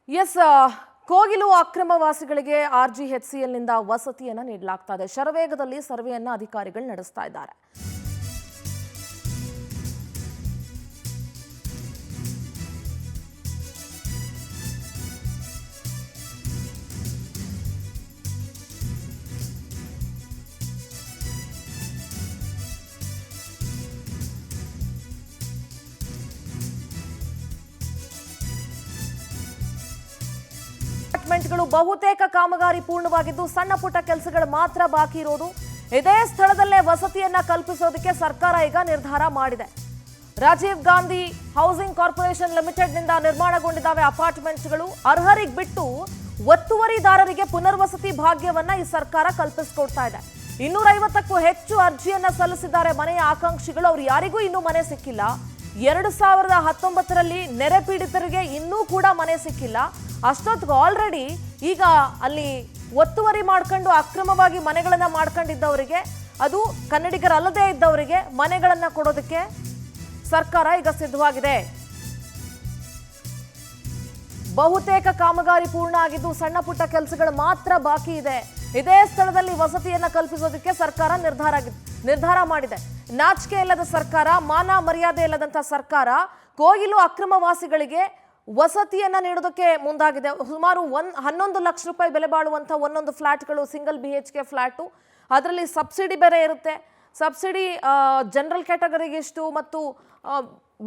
S Kogilu ಅಕ್ರಮವಾಸಿಗಳಿಗೆ RGHCL ನಿಂದ ವಸತಿಯನ್ನು ನೀಡಲಾಗ್ತಾ ಇದೆ. ಶರವೇಗದಲ್ಲಿ ಸರ್ವೆಯನ್ನು ಅಧಿಕಾರಿಗಳು ನಡೆಸ್ತಾ ಇದ್ದಾರೆ. ಅಪಾರ್ಟ್ಮೆಂಟ್ಗಳು ಬಹುತೇಕ ಕಾಮಗಾರಿ ಪೂರ್ಣವಾಗಿದ್ದು ಸಣ್ಣ ಪುಟ್ಟ ಕೆಲಸಗಳು ಮಾತ್ರ ಬಾಕಿ ಇರೋದು. ಇದೇ ಸ್ಥಳದಲ್ಲೇ ವಸತಿಯನ್ನ ಕಲ್ಪಿಸೋದಕ್ಕೆ ಸರ್ಕಾರ ಈಗ ನಿರ್ಧಾರ ಮಾಡಿದೆ. Rajiv Gandhi housing corporation limited ನಿಂದ ನಿರ್ಮಾಣಗೊಂಡಿದ್ದಾವೆ ಅಪಾರ್ಟ್ಮೆಂಟ್ಗಳು. ಅರ್ಹರಿಗೆ ಬಿಟ್ಟು ಒತ್ತುವರಿದಾರರಿಗೆ ಪುನರ್ವಸತಿ ಭಾಗ್ಯವನ್ನ ಈ ಸರ್ಕಾರ ಕಲ್ಪಿಸಿಕೊಡ್ತಾ ಇದೆ. 250ಕ್ಕೂ ಹೆಚ್ಚು ಅರ್ಜಿಯನ್ನ ಸಲ್ಲಿಸಿದ್ದಾರೆ ಮನೆಯ ಆಕಾಂಕ್ಷಿಗಳು. ಅವ್ರು ಯಾರಿಗೂ ಇನ್ನೂ ಮನೆ ಸಿಕ್ಕಿಲ್ಲ. 2019ರಲ್ಲಿ ನೆರೆ ಪೀಡಿತರಿಗೆ ಇನ್ನೂ ಕೂಡ ಮನೆ ಸಿಕ್ಕಿಲ್ಲ. ಅಷ್ಟೊತ್ತಿಗೆ ಆಲ್ರೆಡಿ ಈಗ ಅಲ್ಲಿ ಒತ್ತುವರಿ ಮಾಡ್ಕೊಂಡು ಅಕ್ರಮವಾಗಿ ಮನೆಗಳನ್ನ ಮಾಡ್ಕೊಂಡಿದ್ದವರಿಗೆ, ಅದು ಕನ್ನಡಿಗರಲ್ಲದೆ ಇದ್ದವರಿಗೆ ಮನೆಗಳನ್ನ ಕೊಡೋದಕ್ಕೆ ಸರ್ಕಾರ ಈಗ ಸಿದ್ಧವಾಗಿದೆ. ಬಹುತೇಕ ಕಾಮಗಾರಿ ಪೂರ್ಣ ಆಗಿದ್ದು ಸಣ್ಣ ಪುಟ್ಟ ಕೆಲಸಗಳು ಮಾತ್ರ ಬಾಕಿ ಇದೆ. ಇದೇ ಸ್ಥಳದಲ್ಲಿ ವಸತಿಯನ್ನ ಕಲ್ಪಿಸೋದಕ್ಕೆ ಸರ್ಕಾರ ನಿರ್ಧಾರ ಮಾಡಿದೆ. ನಾಚಿಕೆ ಇಲ್ಲದ ಸರ್ಕಾರ, ಮಾನ ಮರ್ಯಾದೆ ಇಲ್ಲದಂತ ಸರ್ಕಾರ ಕೋಗಿಲು ಅಕ್ರಮವಾಸಿಗಳಿಗೆ ವಸತಿಯನ್ನ ನೀಡೋದಕ್ಕೆ ಮುಂದಾಗಿದೆ. ಸುಮಾರು 11 ಲಕ್ಷ ರೂಪಾಯಿ ಬೆಲೆ ಬಾಳುವಂಥ ಒಂದೊಂದು ಫ್ಲಾಟ್ಗಳು, ಸಿಂಗಲ್ BHK ಫ್ಲಾಟು. ಅದರಲ್ಲಿ ಸಬ್ಸಿಡಿ ಬೇರೆ ಇರುತ್ತೆ. ಸಬ್ಸಿಡಿ ಜನರಲ್ ಕ್ಯಾಟಗರಿಗೆ ಇಷ್ಟು ಮತ್ತು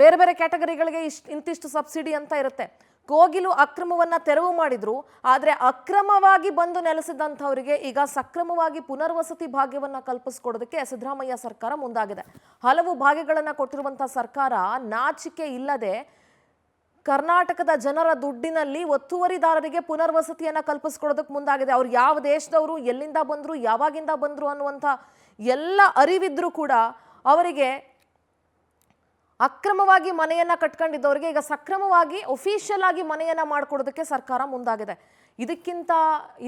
ಬೇರೆ ಬೇರೆ ಕ್ಯಾಟಗರಿಗಳಿಗೆ ಇಂತಿಷ್ಟು ಸಬ್ಸಿಡಿ ಅಂತ ಇರುತ್ತೆ. ಕೋಗಿಲು ಅಕ್ರಮವನ್ನ ತೆರವು ಮಾಡಿದ್ರು. ಆದರೆ ಅಕ್ರಮವಾಗಿ ಬಂದು ನೆಲೆಸಿದಂಥವರಿಗೆ ಈಗ ಸಕ್ರಮವಾಗಿ ಪುನರ್ವಸತಿ ಭಾಗ್ಯವನ್ನ ಕಲ್ಪಿಸ್ಕೊಡೋದಕ್ಕೆ ಸಿದ್ದರಾಮಯ್ಯ ಸರ್ಕಾರ ಮುಂದಾಗಿದೆ. ಹಲವು ಭಾಗ್ಯಗಳನ್ನ ಕೊಟ್ಟಿರುವಂತಹ ಸರ್ಕಾರ ನಾಚಿಕೆ ಇಲ್ಲದೆ ಕರ್ನಾಟಕದ ಜನರ ದುಡ್ಡಿನಲ್ಲಿ ಒತ್ತುವರಿದಾರರಿಗೆ ಪುನರ್ವಸತಿಯನ್ನ ಕಲ್ಪಿಸ್ಕೊಡೋದಕ್ಕೆ ಮುಂದಾಗಿದೆ. ಅವ್ರು ಯಾವ ದೇಶದವರು, ಎಲ್ಲಿಂದ ಬಂದ್ರು, ಯಾವಾಗಿಂದ ಬಂದ್ರು ಅನ್ನುವಂಥ ಎಲ್ಲ ಅರಿವಿದ್ರೂ ಕೂಡ ಅವರಿಗೆ ಅಕ್ರಮವಾಗಿ ಮನೆಯನ್ನ ಕಟ್ಕೊಂಡಿದ್ದವರಿಗೆ ಈಗ ಸಕ್ರಮವಾಗಿ ಒಫಿಷಿಯಲ್ ಆಗಿ ಮನೆಯನ್ನ ಮಾಡಿಕೊಡೋದಕ್ಕೆ ಸರ್ಕಾರ ಮುಂದಾಗಿದೆ.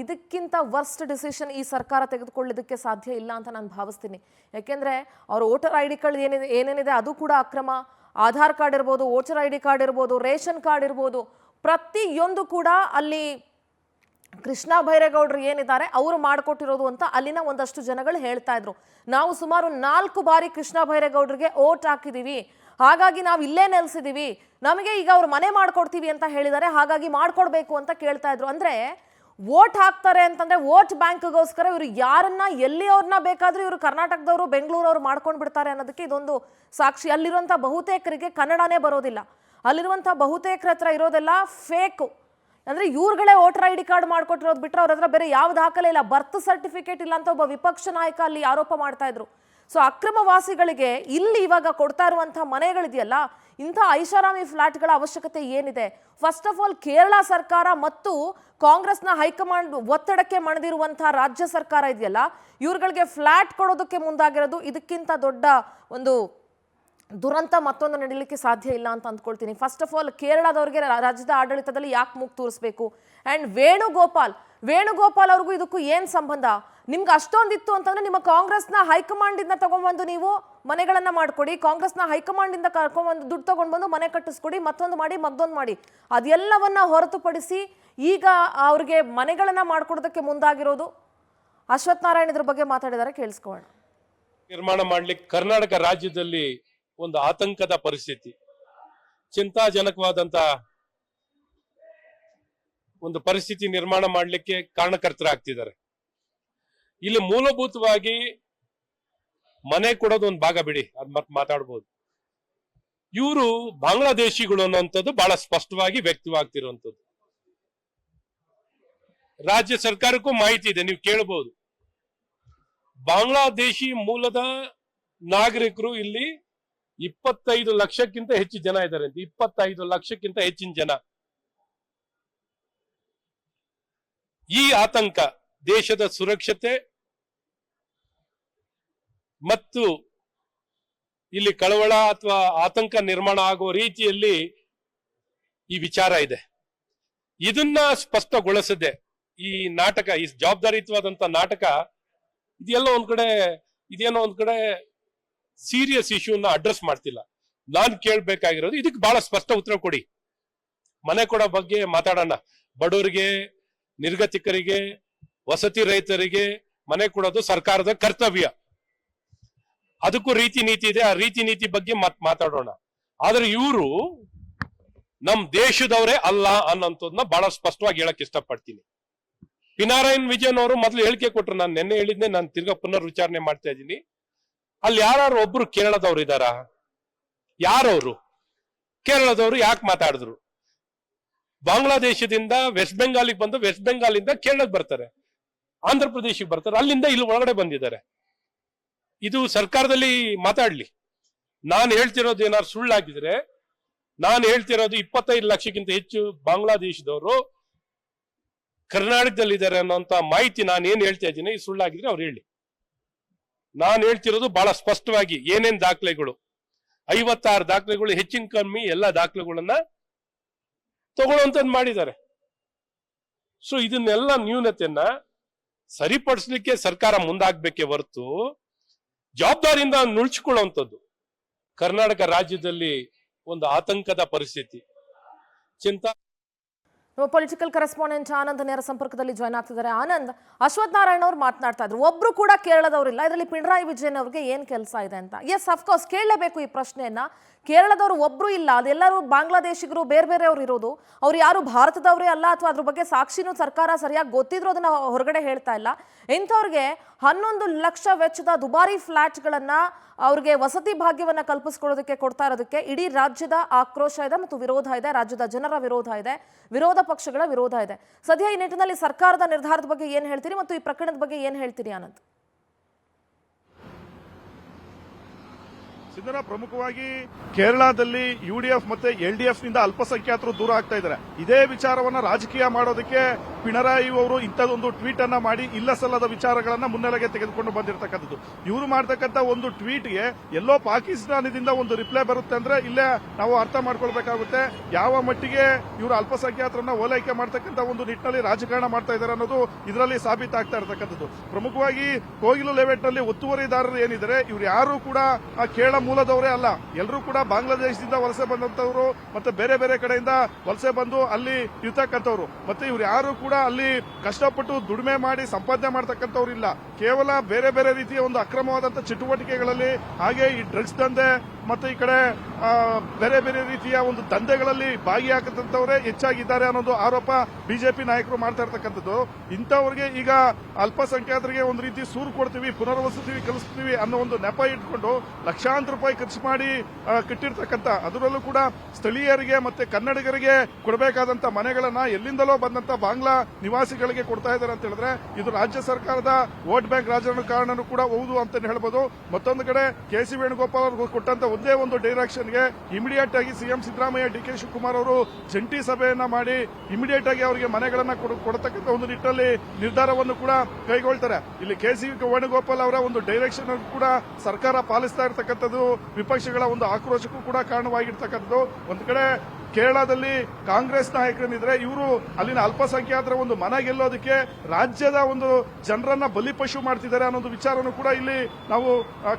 ಇದಕ್ಕಿಂತ ವರ್ಸ್ಟ್ ಡಿಸಿಷನ್ ಈ ಸರ್ಕಾರ ತೆಗೆದುಕೊಳ್ಳೋದಕ್ಕೆ ಸಾಧ್ಯ ಇಲ್ಲ ಅಂತ ನಾನು ಭಾವಿಸ್ತೀನಿ. ಯಾಕೆಂದ್ರೆ ಅವ್ರ ವೋಟರ್ ID ಕಾರ್ಡ್ ಏನೇನಿದೆ ಅದು ಕೂಡ ಅಕ್ರಮ. ಆಧಾರ್ ಕಾರ್ಡ್ ಇರ್ಬೋದು, ವೋಟರ್ ID ಕಾರ್ಡ್ ಇರ್ಬೋದು, ರೇಷನ್ ಕಾರ್ಡ್ ಇರ್ಬೋದು, ಪ್ರತಿಯೊಂದು ಕೂಡ ಅಲ್ಲಿ ಕೃಷ್ಣ ಬೈರೇಗೌಡರು ಏನಿದ್ದಾರೆ ಅವರು ಮಾಡಿಕೊಟ್ಟಿರೋದು ಅಂತ ಅಲ್ಲಿನ ಒಂದಷ್ಟು ಜನಗಳು ಹೇಳ್ತಾ ಇದ್ರು. ನಾವು ಸುಮಾರು 4 ಬಾರಿ ಕೃಷ್ಣ ಬೈರೇಗೌಡರಿಗೆ ಓಟ್ ಹಾಕಿದೀವಿ, ಹಾಗಾಗಿ ನಾವು ಇಲ್ಲೇ ನೆಲೆಸಿದೀವಿ, ನಮಗೆ ಈಗ ಅವ್ರು ಮನೆ ಮಾಡ್ಕೊಡ್ತೀವಿ ಅಂತ ಹೇಳಿದ್ದಾರೆ, ಹಾಗಾಗಿ ಮಾಡ್ಕೊಡ್ಬೇಕು ಅಂತ ಕೇಳ್ತಾ ಇದ್ರು. ಅಂದ್ರೆ ವೋಟ್ ಹಾಕ್ತಾರೆ ಅಂತಂದ್ರೆ ವೋಟ್ ಬ್ಯಾಂಕ್ಗೋಸ್ಕರ ಇವರು ಯಾರನ್ನ ಎಲ್ಲಿ ಅವ್ರನ್ನ ಬೇಕಾದ್ರೂ ಇವರು ಕರ್ನಾಟಕದವರು, ಬೆಂಗಳೂರವ್ರು ಮಾಡ್ಕೊಂಡು ಬಿಡ್ತಾರೆ ಅನ್ನೋದಕ್ಕೆ ಇದೊಂದು ಸಾಕ್ಷಿ. ಅಲ್ಲಿರುವಂಥ ಬಹುತೇಕರಿಗೆ ಕನ್ನಡನೇ ಬರೋದಿಲ್ಲ. ಅಲ್ಲಿರುವಂಥ ಬಹುತೇಕರ ಹತ್ರ ಇರೋದೆಲ್ಲ ಫೇಕು. ಅಂದ್ರೆ ಇವ್ರುಗಳೇ ವೋಟರ್ ID ಕಾರ್ಡ್ ಮಾಡ್ಕೊಟ್ಟಿರೋದು ಬಿಟ್ಟರೆ ಅವ್ರ ಹತ್ರ ಬೇರೆ ಯಾವ ದಾಖಲೆ ಇಲ್ಲ, ಬರ್ತ್ ಸರ್ಟಿಫಿಕೇಟ್ ಇಲ್ಲ ಅಂತ ಒಬ್ಬ ವಿಪಕ್ಷ ನಾಯಕ ಅಲ್ಲಿ ಆರೋಪ ಮಾಡ್ತಾ ಇದ್ರು. ಸೊ ಅಕ್ರಮವಾಸಿಗಳಿಗೆ ಇಲ್ಲಿ ಇವಾಗ ಕೊಡ್ತಾ ಇರುವಂಥ ಮನೆಗಳಿದೆಯಲ್ಲ, ಇಂಥ ಐಷಾರಾಮಿ ಫ್ಲಾಟ್ಗಳ ಅವಶ್ಯಕತೆ ಏನಿದೆ? ಫಸ್ಟ್ ಆಫ್ ಆಲ್ ಕೇರಳ ಸರ್ಕಾರ ಮತ್ತು ಕಾಂಗ್ರೆಸ್ನ ಹೈಕಮಾಂಡ್ ಒತ್ತಡಕ್ಕೆ ಮಣಿದಿರುವಂಥ ರಾಜ್ಯ ಸರ್ಕಾರ ಇದೆಯಲ್ಲ, ಇವ್ರುಗಳಿಗೆ ಫ್ಲಾಟ್ ಕೊಡೋದಕ್ಕೆ ಮುಂದಾಗಿರೋದು ಇದಕ್ಕಿಂತ ದೊಡ್ಡ ಒಂದು ದುರಂತ ಮತ್ತೊಂದು ನಡೀಲಿಕ್ಕೆ ಸಾಧ್ಯ ಇಲ್ಲ ಅಂತ ಅಂದ್ಕೊಳ್ತೀನಿ. ಫಸ್ಟ್ ಆಫ್ ಆಲ್ ಕೇರಳದವ್ರಿಗೆ ರಾಜ್ಯದ ಆಡಳಿತದಲ್ಲಿ ಯಾಕೆ ಮೂಗು ತೂರಿಸ್ಬೇಕು? ಆ್ಯಂಡ್ ವೇಣುಗೋಪಾಲ್ ಅವ್ರಿಗೂ ಇದಕ್ಕೂ ಏನು ಸಂಬಂಧ? ನಿಮ್ಗೆ ಅಷ್ಟೊಂದಿತ್ತು ಅಂತಂದ್ರೆ ನಿಮ್ಮ ಕಾಂಗ್ರೆಸ್ನ ಹೈಕಮಾಂಡಿಂದ ತಗೊಂಡ್ಬಂದು ನೀವು ಮನೆಗಳನ್ನ ಮಾಡ್ಕೊಡಿ, ಕಾಂಗ್ರೆಸ್ನ ಹೈಕಮಾಂಡಿಂದ ಕರ್ಕೊಂಡ್ಬಂದು ದುಡ್ಡು ತಗೊಂಡ್ಬಂದು ಮನೆ ಕಟ್ಟಿಸ್ಕೊಡಿ, ಮತ್ತೊಂದು ಮಾಡಿ ಮಗ್ದೊಂದು ಮಾಡಿ. ಅದೆಲ್ಲವನ್ನ ಹೊರತುಪಡಿಸಿ ಈಗ ಅವ್ರಿಗೆ ಮನೆಗಳನ್ನ ಮಾಡ್ಕೊಡೋದಕ್ಕೆ ಮುಂದಾಗಿರೋದು. ಅಶ್ವಥ್ ನಾರಾಯಣ್ ಇದ್ರ ಬಗ್ಗೆ ಮಾತಾಡಿದ್ದಾರೆ, ಕೇಳಿಸ್ಕೊಳ್ಳೋಣ. ನಿರ್ಮಾಣ ಮಾಡ್ಲಿಕ್ಕೆ ಕರ್ನಾಟಕ ರಾಜ್ಯದಲ್ಲಿ ಒಂದು ಆತಂಕದ ಪರಿಸ್ಥಿತಿ, ಚಿಂತಾಜನಕವಾದಂತ ಒಂದು ಪರಿಸ್ಥಿತಿ ನಿರ್ಮಾಣ ಮಾಡಲಿಕ್ಕೆ ಕಾರಣಕರ್ತರಾಗ್ತಿದ್ದಾರೆ. ಇಲ್ಲಿ ಮೂಲಭೂತವಾಗಿ ಮನೆ ಕೊಡೋದು ಒಂದು ಭಾಗ ಬಿಡಿ, ಅದ್ ಮತ್ತೆ ಮಾತಾಡ್ಬೋದು. ಇವರು ಬಾಂಗ್ಲಾದೇಶಿಗಳು ಅನ್ನುವಂಥದ್ದು ಬಹಳ ಸ್ಪಷ್ಟವಾಗಿ ವ್ಯಕ್ತವಾಗ್ತಿರುವಂಥದ್ದು. ರಾಜ್ಯ ಸರ್ಕಾರಕ್ಕೂ ಮಾಹಿತಿ ಇದೆ, ನೀವು ಕೇಳಬಹುದು. ಬಾಂಗ್ಲಾದೇಶಿ ಮೂಲದ ನಾಗರಿಕರು ಇಲ್ಲಿ 25 ಲಕ್ಷಕ್ಕಿಂತ ಹೆಚ್ಚು ಜನ ಇದ್ದಾರೆ. 25 ಲಕ್ಷಕ್ಕಿಂತ ಹೆಚ್ಚಿನ ಜನ. ಈ ಆತಂಕ ದೇಶದ ಸುರಕ್ಷತೆ ಮತ್ತು ಇಲ್ಲಿ ಕಳವಳ ಅಥವಾ ಆತಂಕ ನಿರ್ಮಾಣ ಆಗುವ ರೀತಿಯಲ್ಲಿ ಈ ವಿಚಾರ ಇದೆ. ಇದನ್ನ ಸ್ಪಷ್ಟಗೊಳಿಸದೆ ಈ ನಾಟಕ, ಈ ಜವಾಬ್ದಾರಿಯುತವಾದಂತ ನಾಟಕ ಇದೇನೋ ಒಂದ್ ಕಡೆ ಸೀರಿಯಸ್ ಇಶ್ಯೂನ ಅಡ್ರೆಸ್ ಮಾಡ್ತಿಲ್ಲ. ನಾನ್ ಕೇಳ್ಬೇಕಾಗಿರೋದು ಇದಕ್ಕೆ ಬಹಳ ಸ್ಪಷ್ಟ ಉತ್ತರ ಕೊಡಿ. ಮನೆ ಕೊಡೋ ಬಗ್ಗೆ ಮಾತಾಡೋಣ. ಬಡವರಿಗೆ, ನಿರ್ಗತಿಕರಿಗೆ, ವಸತಿ ರಹಿತರಿಗೆ ಮನೆ ಕೊಡೋದು ಸರ್ಕಾರದ ಕರ್ತವ್ಯ. ಅದಕ್ಕೂ ರೀತಿ ನೀತಿ ಇದೆ. ಆ ರೀತಿ ನೀತಿ ಬಗ್ಗೆ ಮಾತಾಡೋಣ. ಆದ್ರೆ ಇವರು ನಮ್ ದೇಶದವರೇ ಅಲ್ಲ ಅನ್ನೋಂಥದ್ದನ್ನ ಬಹಳ ಸ್ಪಷ್ಟವಾಗಿ ಹೇಳಕ್ ಇಷ್ಟಪಡ್ತೀನಿ. ಪಿನಾರಾಯಣ್ ವಿಜಯನ್ ಅವರು ಮೊದಲು ಹೇಳಿಕೆ ಕೊಟ್ರು. ನಾನು ನಿನ್ನೆ ಹೇಳಿದ್ನೆ, ನಾನು ತಿರ್ಗಾ ಪುನರ್ ವಿಚಾರಣೆ ಮಾಡ್ತಾ ಇದ್ದೀನಿ. ಅಲ್ಲಿ ಯಾರು ಒಬ್ರು ಕೇರಳದವ್ರು ಇದಾರ? ಯಾರವ್ರು ಕೇರಳದವರು? ಯಾಕೆ ಮಾತಾಡಿದ್ರು? ಬಾಂಗ್ಲಾದೇಶದಿಂದ ವೆಸ್ಟ್ ಬೆಂಗಾಲಿಗೆ ಬಂದು ವೆಸ್ಟ್ ಬೆಂಗಾಲಿಂದ ಕೇರಳಕ್ಕೆ ಬರ್ತಾರೆ, ಆಂಧ್ರ ಪ್ರದೇಶಕ್ಕೆ ಬರ್ತಾರೆ, ಅಲ್ಲಿಂದ ಇಲ್ಲಿ ಒಳಗಡೆ ಬಂದಿದ್ದಾರೆ. ಇದು ಸರ್ಕಾರದಲ್ಲಿ ಮಾತಾಡ್ಲಿ. ನಾನು ಹೇಳ್ತಿರೋದು ಏನಾದ್ರು ಸುಳ್ಳಾಗಿದ್ರೆ, ನಾನು ಹೇಳ್ತಿರೋದು 25 ಲಕ್ಷಕ್ಕಿಂತ ಹೆಚ್ಚು ಬಾಂಗ್ಲಾದೇಶದವರು ಕರ್ನಾಟಕದಲ್ಲಿದ್ದಾರೆ ಅನ್ನೋಂತ ಮಾಹಿತಿ ನಾನು ಏನ್ ಹೇಳ್ತಾ ಇದ್ದೀನಿ, ಸುಳ್ಳಾಗಿದ್ರೆ ಅವ್ರು ಹೇಳಿ. ನಾನು ಹೇಳ್ತಿರೋದು ಬಹಳ ಸ್ಪಷ್ಟವಾಗಿ ಏನೇನ್ ದಾಖಲೆಗಳು, 56 ದಾಖಲೆಗಳು, ಹೆಚ್ಚಿನ ಕಮ್ಮಿ ಎಲ್ಲ ದಾಖಲೆಗಳನ್ನ ತಗೊಳ್ಳುವಂತದ್ದು ಮಾಡಿದ್ದಾರೆ. ಸೊ ಇದನ್ನೆಲ್ಲ ನ್ಯೂನತೆಯನ್ನ ಸರಿಪಡಿಸ್ಲಿಕ್ಕೆ ಸರ್ಕಾರ ಮುಂದಾಗ್ಬೇಕೇ ಹೊರತು ಜವಾಬ್ದಾರಿಯಿಂದ ನುಳ್ಚಿಕೊಳ್ಳುವಂಥದ್ದು. ಕರ್ನಾಟಕ ರಾಜ್ಯದಲ್ಲಿ ಒಂದು ಆತಂಕದ ಪರಿಸ್ಥಿತಿ, ಚಿಂತಾ. ಪೊಲಿಟಿಕಲ್ ಕರೆಸ್ಪಾಂಡೆಂಟ್ ಆನಂದ್ ನೇರ ಸಂಪರ್ಕದಲ್ಲಿ ಜಾಯ್ನ್ ಆಗ್ತಿದ್ದಾರೆ. ಆನಂದ್, ಅಶ್ವಥ್ ನಾರಾಯಣ ಅವ್ರು ಮಾತನಾಡ್ತಾ ಇದ್ರು, ಒಬ್ರು ಕೂಡ ಕೇರಳದವ್ರಿಲ್ಲ, ಇದರಲ್ಲಿ ಪಿಣರಾಯಿ ವಿಜಯನ್ ಅವ್ರಿಗೆ ಏನ್ ಕೆಲಸ ಇದೆ ಅಂತ. ಎಸ್, ಅಫ್ಕೋರ್ಸ್ ಕೇಳಲೇಬೇಕು ಈ ಪ್ರಶ್ನೆಯನ್ನ. ಕೇರಳದವರು ಒಬ್ರು ಇಲ್ಲ, ಅದೆಲ್ಲರೂ ಬಾಂಗ್ಲಾದೇಶಿಗರು, ಬೇರೆ ಬೇರೆಯವ್ರು ಇರೋದು. ಅವ್ರು ಯಾರು ಭಾರತದವರೇ ಅಲ್ಲ, ಅಥವಾ ಅದ್ರ ಬಗ್ಗೆ ಸಾಕ್ಷಿನೂ ಸರ್ಕಾರ ಸರಿಯಾಗಿ ಗೊತ್ತಿದ್ರು ಅದನ್ನ ಹೊರಗಡೆ ಹೇಳ್ತಾ ಇಲ್ಲ. ಇಂಥವ್ರಿಗೆ 11 ಲಕ್ಷ ವೆಚ್ಚದ ದುಬಾರಿ ಫ್ಲಾಟ್ಗಳನ್ನ ಅವ್ರಿಗೆ ವಸತಿ ಭಾಗ್ಯವನ್ನ ಕಲ್ಪಿಸ್ಕೊಳ್ಳೋದಕ್ಕೆ ಕೊಡ್ತಾ ಇರೋದಕ್ಕೆ ಇಡೀ ರಾಜ್ಯದ ಆಕ್ರೋಶ ಇದೆ ಮತ್ತು ವಿರೋಧ ಇದೆ. ರಾಜ್ಯದ ಜನರ ವಿರೋಧ ಇದೆ, ವಿರೋಧ ಪಕ್ಷಗಳ ವಿರೋಧ ಇದೆ. ಸದ್ಯ ಈ ನಿಟ್ಟಿನಲ್ಲಿ ಸರ್ಕಾರದ ನಿರ್ಧಾರದ ಬಗ್ಗೆ ಏನ್ ಹೇಳ್ತೀರಿ ಮತ್ತು ಈ ಪ್ರಕರಣದ ಬಗ್ಗೆ ಏನ್ ಹೇಳ್ತೀರಿ ಆನಂದ್? ಸಿಂಧನ, ಪ್ರಮುಖವಾಗಿ ಕೇರಳದಲ್ಲಿ UDF ಮತ್ತೆ LDF ನಿಂದ ಅಲ್ಪಸಂಖ್ಯಾತರು ದೂರ ಆಗ್ತಾ ಇದ್ದಾರೆ. ಇದೇ ವಿಚಾರವನ್ನ ರಾಜಕೀಯ ಮಾಡೋದಕ್ಕೆ ಪಿಣರಾಯಿ ಅವರು ಇಂಥದೊಂದು ಟ್ವೀಟ್ ಅನ್ನ ಮಾಡಿ ಇಲ್ಲ ಸಲ್ಲದ ವಿಚಾರಗಳನ್ನ ಮುನ್ನೆಲೆಗೆ ತೆಗೆದುಕೊಂಡು ಬಂದಿರತಕ್ಕಂಥದ್ದು. ಇವರು ಮಾಡ್ತಕ್ಕಂಥ ಒಂದು ಟ್ವೀಟ್ಗೆ ಎಲ್ಲೋ ಪಾಕಿಸ್ತಾನದಿಂದ ಒಂದು ರಿಪ್ಲೈ ಬರುತ್ತೆ ಅಂದ್ರೆ ಇಲ್ಲೇ ನಾವು ಅರ್ಥ ಮಾಡ್ಕೊಳ್ಬೇಕಾಗುತ್ತೆ ಯಾವ ಮಟ್ಟಿಗೆ ಇವರು ಅಲ್ಪಸಂಖ್ಯಾತರನ್ನ ಓಲೈಕೆ ಮಾಡ್ತಕ್ಕಂಥ ಒಂದು ನಿಟ್ಟಿನಲ್ಲಿ ರಾಜಕಾರಣ ಮಾಡ್ತಾ ಇದ್ದಾರೆ ಅನ್ನೋದು ಇದರಲ್ಲಿ ಸಾಬೀತಾಗ್ತಾ ಇರತಕ್ಕಂಥದ್ದು. ಪ್ರಮುಖವಾಗಿ ಕೋಗಿಲು ಲೇಔಟ್ ನಲ್ಲಿ ಒತ್ತುವರಿದಾರರು ಏನಿದ್ದಾರೆ, ಇವರು ಯಾರು ಕೂಡ ಕೇರಳ ಮೂಲದವರೇ ಅಲ್ಲ. ಎಲ್ಲರೂ ಕೂಡ ಬಾಂಗ್ಲಾದೇಶದಿಂದ ವಲಸೆ ಬಂದಂತವರು ಮತ್ತೆ ಬೇರೆ ಬೇರೆ ಕಡೆಯಿಂದ ವಲಸೆ ಬಂದು ಅಲ್ಲಿ ಇರ್ತಕ್ಕಂಥವ್ರು. ಮತ್ತೆ ಇವ್ರು ಯಾರು ಕೂಡ ಅಲ್ಲಿ ಕಷ್ಟಪಟ್ಟು ದುಡಿಮೆ ಮಾಡಿ ಸಂಪಾದನೆ ಮಾಡ್ತಕ್ಕಂಥವ್ರು ಇಲ್ಲ. ಕೇವಲ ಬೇರೆ ಬೇರೆ ರೀತಿಯ ಒಂದು ಅಕ್ರಮವಾದಂತಹ ಚಟುವಟಿಕೆಗಳಲ್ಲಿ, ಹಾಗೆ ಈ ಡ್ರಗ್ಸ್ ದಂಧೆ ಮತ್ತೆ ಈ ಕಡೆ ಬೇರೆ ಬೇರೆ ರೀತಿಯ ಒಂದು ದಂಧೆಗಳಲ್ಲಿ ಭಾಗಿಯಾಗತಂತವರೇ ಹೆಚ್ಚಾಗಿದ್ದಾರೆ ಅನ್ನೋದು ಆರೋಪ ಬಿಜೆಪಿ ನಾಯಕರು ಮಾಡ್ತಾ ಇರ್ತಕ್ಕಂಥದ್ದು. ಇಂಥವ್ರಿಗೆ ಈಗ ಅಲ್ಪಸಂಖ್ಯಾತರಿಗೆ ಒಂದು ರೀತಿ ಸೂರು ಕೊಡ್ತೀವಿ, ಪುನರ್ವಸತಿ ಕಲಿಸ್ತೀವಿ ಅನ್ನೋ ಒಂದು ನೆಪ ಇಟ್ಕೊಂಡು ಲಕ್ಷಾಂತರ ರೂಪಾಯಿ ಖರ್ಚು ಮಾಡಿ ಕಟ್ಟಿರ್ತಕ್ಕಂಥ, ಅದರಲ್ಲೂ ಕೂಡ ಸ್ಥಳೀಯರಿಗೆ ಮತ್ತೆ ಕನ್ನಡಿಗರಿಗೆ ಕೊಡಬೇಕಾದಂತ ಮನೆಗಳನ್ನ ಎಲ್ಲಿಂದಲೋ ಬಂದಂತ ಬಾಂಗ್ಲಾ ನಿವಾಸಿಗಳಿಗೆ ಕೊಡ್ತಾ ಇದ್ದಾರೆ ಅಂತ ಹೇಳಿದ್ರೆ ಇದು ರಾಜ್ಯ ಸರ್ಕಾರದ ವೋಟ್ ಬ್ಯಾಂಕ್ ರಾಜಕಾರಣನೂ ಕೂಡ ಹೌದು ಅಂತ ಹೇಳ್ಬೋದು. ಮತ್ತೊಂದು ಕಡೆ KC ವೇಣುಗೋಪಾಲ್ ಅವರು ಕೊಟ್ಟಂತ ಒಂದೇ ಒಂದು ಡೈರೆಕ್ಷನ್ಗೆ ಇಮಿಡಿಯೇಟ್ ಆಗಿ ಸಿಎಂ ಸಿದ್ದರಾಮಯ್ಯ, DK ಶಿವಕುಮಾರ್ ಅವರು ಜಂಟಿ ಸಭೆಯನ್ನ ಮಾಡಿ ಇಮಿಡಿಯೇಟ್ ಆಗಿ ಅವರಿಗೆ ಮನೆಗಳನ್ನ ಕೊಡತಕ್ಕಂಥ ಒಂದು ನಿಟ್ಟಿನಲ್ಲಿ ನಿರ್ಧಾರವನ್ನು ಕೂಡ ಕೈಗೊಳ್ತಾರೆ. ಇಲ್ಲಿ KC ವೇಣುಗೋಪಾಲ್ ಅವರ ಒಂದು ಡೈರೆಕ್ಷನ್ ಕೂಡ ಸರ್ಕಾರ ಪಾಲಿಸ್ತಾ ಇರತಕ್ಕಂಥದ್ದು ವಿಪಕ್ಷಗಳ ಒಂದು ಆಕ್ರೋಶಕ್ಕೂ ಕೂಡ ಕಾರಣವಾಗಿರ್ತಕ್ಕಂಥದ್ದು. ಒಂದು ಕಡೆ ಕೇರಳದಲ್ಲಿ ಕಾಂಗ್ರೆಸ್ ನಾಯಕರೇನಿದ್ರೆ ಇವರು ಅಲ್ಲಿನ ಅಲ್ಪಸಂಖ್ಯಾತರ ಒಂದು ಮನ ಗೆಲ್ಲೋದಕ್ಕೆ ರಾಜ್ಯದ ಒಂದು ಜನರನ್ನ ಬಲಿಪಶು ಮಾಡ್ತಿದ್ದಾರೆ ಅನ್ನೋದು ವಿಚಾರನೂ ಕೂಡ ಇಲ್ಲಿ ನಾವು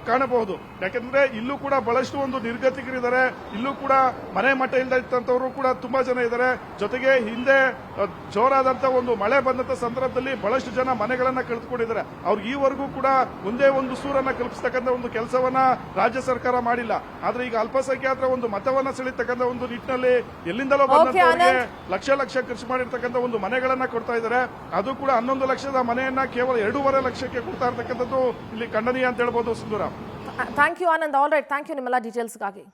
ಕಾಣಬಹುದು. ಯಾಕಂದ್ರೆ ಇಲ್ಲೂ ಕೂಡ ಬಹಳಷ್ಟು ಒಂದು ನಿರ್ಗತಿಕರಿದ್ದಾರೆ, ಇಲ್ಲೂ ಕೂಡ ಮನೆ ಮಠ ಇಲ್ಲದ ಇದ್ದಂತವರು ಕೂಡ ತುಂಬಾ ಜನ ಇದ್ದಾರೆ. ಜೊತೆಗೆ ಹಿಂದೆ ಜೋರಾದಂತ ಒಂದು ಮಳೆ ಬಂದಂತ ಸಂದರ್ಭದಲ್ಲಿ ಬಹಳಷ್ಟು ಜನ ಮನೆಗಳನ್ನ ಕಳೆದುಕೊಂಡಿದ್ದಾರೆ. ಅವ್ರಿಗೆ ಈವರೆಗೂ ಕೂಡ ಒಂದೇ ಒಂದು ಸೂರನ್ನ ಕಲ್ಪಿಸತಕ್ಕಂಥ ಒಂದು ಕೆಲಸವನ್ನ ರಾಜ್ಯ ಸರ್ಕಾರ ಮಾಡಿಲ್ಲ. ಆದ್ರೆ ಈಗ ಅಲ್ಪಸಂಖ್ಯಾತರ ಒಂದು ಮತವನ್ನ ಸೆಳೀತಕ್ಕಂಥ ಒಂದು ನಿಟ್ಟಿನಲ್ಲಿ ಎಲ್ಲಿಂದಲೋ ಬಂದಂತವರಿಗೆ ಲಕ್ಷ ಲಕ್ಷ ಖರ್ಚು ಮಾಡಿರ್ತಕ್ಕಂಥ ಒಂದು ಮನೆಗಳನ್ನ ಕೊಡ್ತಾ ಇದ್ದಾರೆ. ಅದು ಕೂಡ 11 ಲಕ್ಷದ ಮನೆಯನ್ನ ಕೇವಲ 2.5 ಲಕ್ಷಕ್ಕೆ ಕೊಡ್ತಾ ಇರ್ತಕ್ಕಂಥದ್ದು ಇಲ್ಲಿ ಖಂಡನೀಯ ಅಂತ ಹೇಳ್ಬೋದು. Sindhura, thank you Anand. All right, thank you ನಿಮ್ಮೆಲ್ಲ ಡೀಟೇಲ್ಸ್ಗಾಗಿ.